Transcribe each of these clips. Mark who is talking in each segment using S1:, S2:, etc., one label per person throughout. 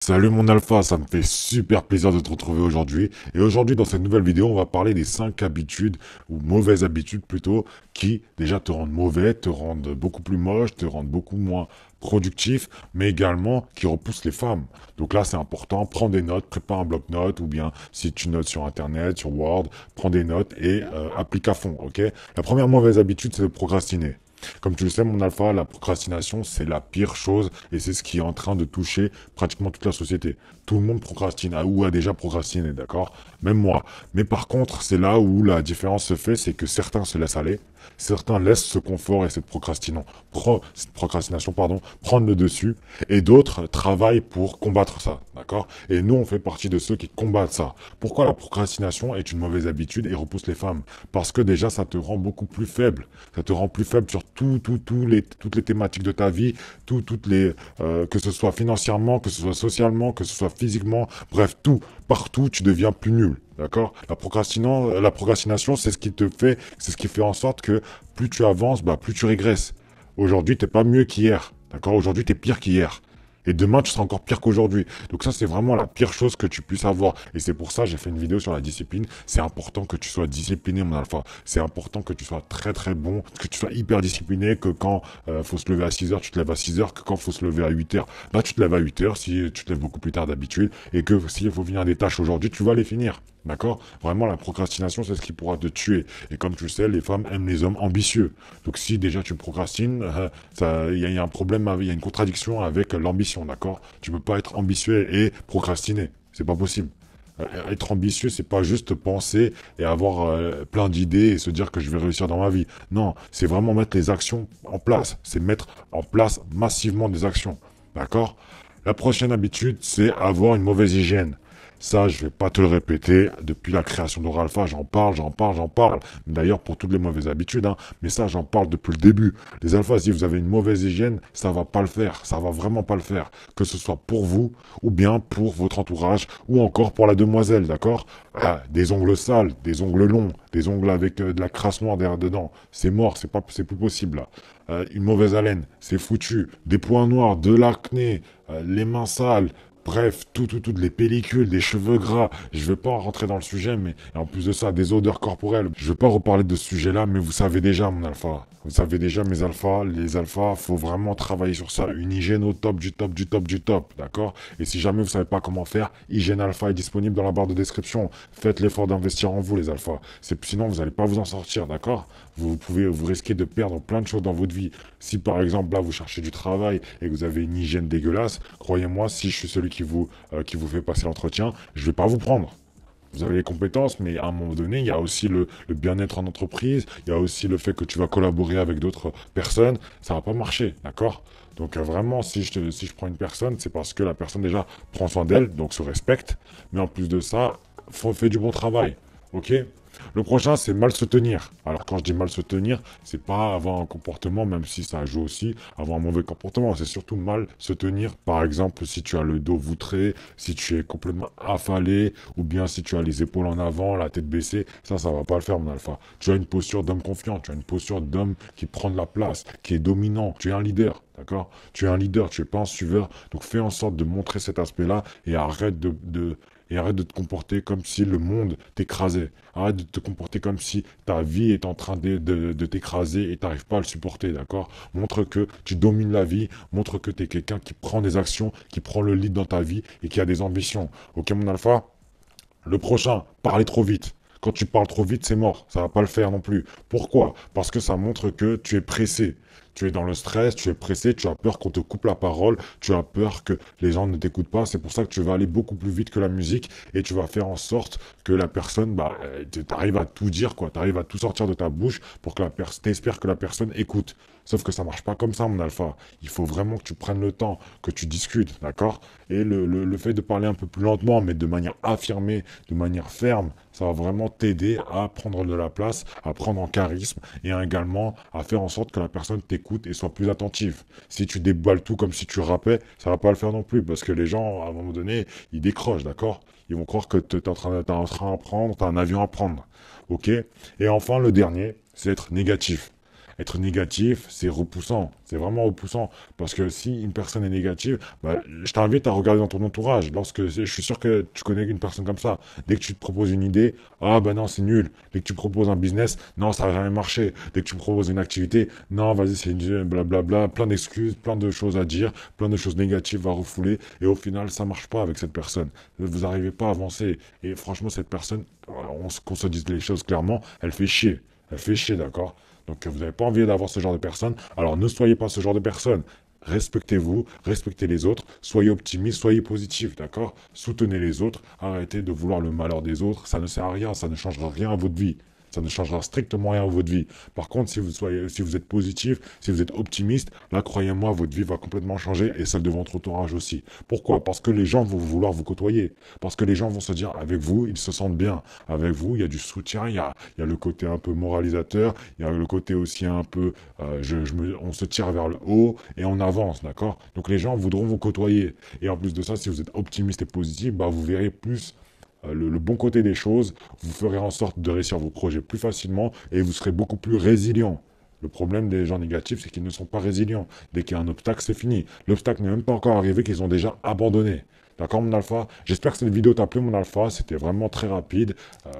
S1: Salut mon alpha, ça me fait super plaisir de te retrouver aujourd'hui. Et aujourd'hui, dans cette nouvelle vidéo, on va parler des 5 habitudes, ou mauvaises habitudes plutôt, qui déjà te rendent mauvais, te rendent beaucoup plus moche, te rendent beaucoup moins productif, mais également qui repoussent les femmes. Donc là, c'est important, prends des notes, prépare un bloc-notes, ou bien si tu notes sur Internet, sur Word, prends des notes et applique à fond, ok? La première mauvaise habitude, c'est de procrastiner. Comme tu le sais, mon alpha, la procrastination, c'est la pire chose et c'est ce qui est en train de toucher pratiquement toute la société. Tout le monde procrastine ou a déjà procrastiné, d'accord? Même moi. Mais par contre, c'est là où la différence se fait, c'est que certains se laissent aller, certains laissent ce confort et cette procrastination, pardon, prendre le dessus et d'autres travaillent pour combattre ça, d'accord? Et nous, on fait partie de ceux qui combattent ça. Pourquoi la procrastination est une mauvaise habitude et repousse les femmes? Parce que déjà, ça te rend beaucoup plus faible. Ça te rend plus faible sur toutes les thématiques de ta vie, que ce soit financièrement, que ce soit socialement, que ce soit physiquement, bref, tout, partout, tu deviens plus nul. D'accord? La procrastination, c'est ce qui fait en sorte que plus tu avances, bah, plus tu régresses. Aujourd'hui, t'es pas mieux qu'hier. D'accord? Aujourd'hui, t'es pire qu'hier. Et demain, tu seras encore pire qu'aujourd'hui. Donc ça, c'est vraiment la pire chose que tu puisses avoir. Et c'est pour ça que j'ai fait une vidéo sur la discipline. C'est important que tu sois discipliné, mon alpha. C'est important que tu sois très très bon, que tu sois hyper discipliné, que quand faut se lever à 6 heures, tu te lèves à 6 heures, que quand faut se lever à 8 heures, bah tu te lèves à 8 heures si tu te lèves beaucoup plus tard d'habitude. Et que s'il faut finir des tâches aujourd'hui, tu vas les finir. D'accord? Vraiment, la procrastination, c'est ce qui pourra te tuer. Et comme tu le sais, les femmes aiment les hommes ambitieux. Donc si déjà tu procrastines, il y a un problème, il y a une contradiction avec l'ambition, d'accord? Tu peux pas être ambitieux et procrastiner. C'est pas possible. Être ambitieux, c'est pas juste penser et avoir plein d'idées et se dire que je vais réussir dans ma vie. Non, c'est vraiment mettre les actions en place. C'est mettre en place massivement des actions. D'accord? La prochaine habitude, c'est avoir une mauvaise hygiène. Ça, je vais pas te le répéter. Depuis la création d'Oralpha, j'en parle. D'ailleurs, pour toutes les mauvaises habitudes, hein. Mais ça, j'en parle depuis le début. Les alphas, si vous avez une mauvaise hygiène, ça va pas le faire. Ça va vraiment pas le faire. Que ce soit pour vous, ou bien pour votre entourage, ou encore pour la demoiselle, d'accord? Ah, des ongles sales, des ongles longs, des ongles avec de la crasse noire derrière dedans. C'est mort, c'est plus possible, là. Une mauvaise haleine, c'est foutu. Des points noirs, de l'acné, les mains sales. Bref, toutes les pellicules, des cheveux gras. Je vais pas rentrer dans le sujet, mais en plus de ça, des odeurs corporelles. Je vais pas reparler de ce sujet-là, mais vous savez déjà, mon alpha. Vous savez déjà, mes alphas, les alphas, faut vraiment travailler sur ça. Une hygiène au top du top du top du top, d'accord? Et si jamais vous savez pas comment faire, Hygiène Alpha est disponible dans la barre de description. Faites l'effort d'investir en vous, les alphas. Sinon, vous allez pas vous en sortir, d'accord? Vous risquez de perdre plein de choses dans votre vie. Si par exemple, là, vous cherchez du travail et que vous avez une hygiène dégueulasse, croyez-moi, si je suis celui qui vous fait passer l'entretien, je vais pas vous prendre. Vous avez les compétences, mais à un moment donné, il y a aussi le bien-être en entreprise, il y a aussi le fait que tu vas collaborer avec d'autres personnes, ça va pas marcher, d'accord? Donc vraiment, si je prends une personne, c'est parce que la personne déjà prend soin d'elle, donc se respecte, mais en plus de ça, fait du bon travail, ok? Le prochain, c'est mal se tenir. Alors quand je dis mal se tenir, c'est pas avoir un comportement, même si ça joue aussi, avoir un mauvais comportement. C'est surtout mal se tenir. Par exemple, si tu as le dos voutré, si tu es complètement affalé, ou bien si tu as les épaules en avant, la tête baissée, ça va pas le faire, mon alpha. Tu as une posture d'homme confiant, tu as une posture d'homme qui prend de la place, qui est dominant. Tu es un leader, d'accord? Tu es un leader, tu es pas un suiveur. Donc fais en sorte de montrer cet aspect-là et arrête de te comporter comme si le monde t'écrasait. Arrête de te comporter comme si ta vie est en train de t'écraser et t'arrives pas à le supporter, d'accord? Montre que tu domines la vie, montre que tu es quelqu'un qui prend des actions, qui prend le lead dans ta vie et qui a des ambitions. Ok, mon alpha? Le prochain, parler trop vite. Quand tu parles trop vite, c'est mort. Ça va pas le faire non plus. Pourquoi? Parce que ça montre que tu es pressé. Tu es dans le stress, tu es pressé, tu as peur qu'on te coupe la parole, tu as peur que les gens ne t'écoutent pas. C'est pour ça que tu vas aller beaucoup plus vite que la musique et tu vas faire en sorte que la personne, bah, t'arrives à tout dire, quoi. T'arrives à tout sortir de ta bouche pour que t'espères que la personne écoute. Sauf que ça marche pas comme ça, mon alpha. Il faut vraiment que tu prennes le temps, que tu discutes, d'accord? Et le fait de parler un peu plus lentement, mais de manière affirmée, de manière ferme, ça va vraiment t'aider à prendre de la place, à prendre en charisme et également à faire en sorte que la personne t'écoute et soit plus attentive. Si tu déballes tout comme si tu rappais, ça va pas le faire non plus parce que les gens, à un moment donné, ils décrochent, d'accord? Ils vont croire que t'es en train à prendre, t'as un avion à prendre. Ok? Et enfin, le dernier, c'est être négatif. Être négatif, c'est repoussant. C'est vraiment repoussant. Parce que si une personne est négative, bah, je t'invite à regarder dans ton entourage. Je suis sûr que tu connais une personne comme ça. Dès que tu te proposes une idée, ah ben non, c'est nul. Dès que tu proposes un business, non, ça va jamais marcher. Dès que tu proposes une activité, non, vas-y, c'est une blablabla. Plein d'excuses, plein de choses à dire, plein de choses négatives à refouler. Et au final, ça marche pas avec cette personne. Vous n'arrivez pas à avancer. Et franchement, cette personne, qu'on se dise les choses clairement, elle fait chier. Elle fait chier, d'accord? Donc vous n'avez pas envie d'avoir ce genre de personne. Alors ne soyez pas ce genre de personne. Respectez-vous, respectez les autres, soyez optimistes, soyez positifs, d'accord? Soutenez les autres, arrêtez de vouloir le malheur des autres, ça ne sert à rien, ça ne changera rien à votre vie. Ça ne changera strictement rien à votre vie. Par contre, si vous êtes positif, si vous êtes optimiste, là, croyez-moi, votre vie va complètement changer et celle de votre entourage aussi. Pourquoi? Parce que les gens vont vouloir vous côtoyer. Parce que les gens vont se dire, avec vous, ils se sentent bien. Avec vous, il y a du soutien, il y a le côté un peu moralisateur, il y a le côté aussi un peu, on se tire vers le haut et on avance, d'accord? Donc les gens voudront vous côtoyer. Et en plus de ça, si vous êtes optimiste et positif, bah, vous verrez plus le bon côté des choses, vous ferez en sorte de réussir vos projets plus facilement et vous serez beaucoup plus résilient. Le problème des gens négatifs, c'est qu'ils ne sont pas résilients. Dès qu'il y a un obstacle, c'est fini. L'obstacle n'est même pas encore arrivé qu'ils ont déjà abandonné. D'accord, mon alpha? J'espère que cette vidéo t'a plu, mon alpha. C'était vraiment très rapide.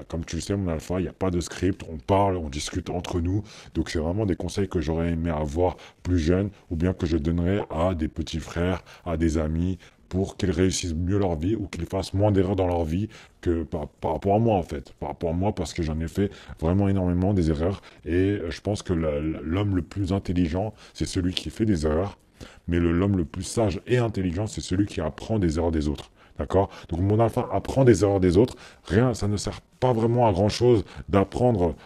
S1: Comme tu le sais, mon alpha, il n'y a pas de script. On parle, on discute entre nous. Donc, c'est vraiment des conseils que j'aurais aimé avoir plus jeune ou bien que je donnerais à des petits frères, à des amis, pour qu'ils réussissent mieux leur vie ou qu'ils fassent moins d'erreurs dans leur vie que par rapport à moi, en fait. Par rapport à moi, parce que j'en ai fait vraiment énormément des erreurs. Et je pense que l'homme le plus intelligent, c'est celui qui fait des erreurs. Mais l'homme le plus sage et intelligent, c'est celui qui apprend des erreurs des autres. D'accord? Donc mon alpha apprend des erreurs des autres. Rien, ça ne sert pas vraiment à grand chose d'apprendre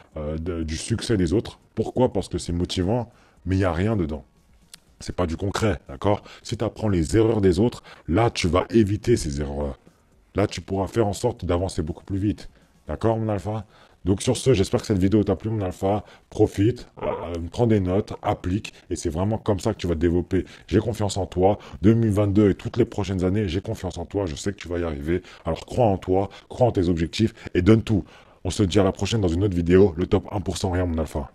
S1: du succès des autres. Pourquoi? Parce que c'est motivant, mais il n'y a rien dedans. C'est pas du concret, d'accord? Si tu apprends les erreurs des autres, là, tu vas éviter ces erreurs-là. Là, tu pourras faire en sorte d'avancer beaucoup plus vite. D'accord, mon alpha? Donc sur ce, j'espère que cette vidéo t'a plu, mon alpha. Profite, prends des notes, applique, et c'est vraiment comme ça que tu vas te développer. J'ai confiance en toi. 2022 et toutes les prochaines années, j'ai confiance en toi. Je sais que tu vas y arriver. Alors crois en toi, crois en tes objectifs, et donne tout. On se dit à la prochaine dans une autre vidéo. Le top 1% rien, mon alpha.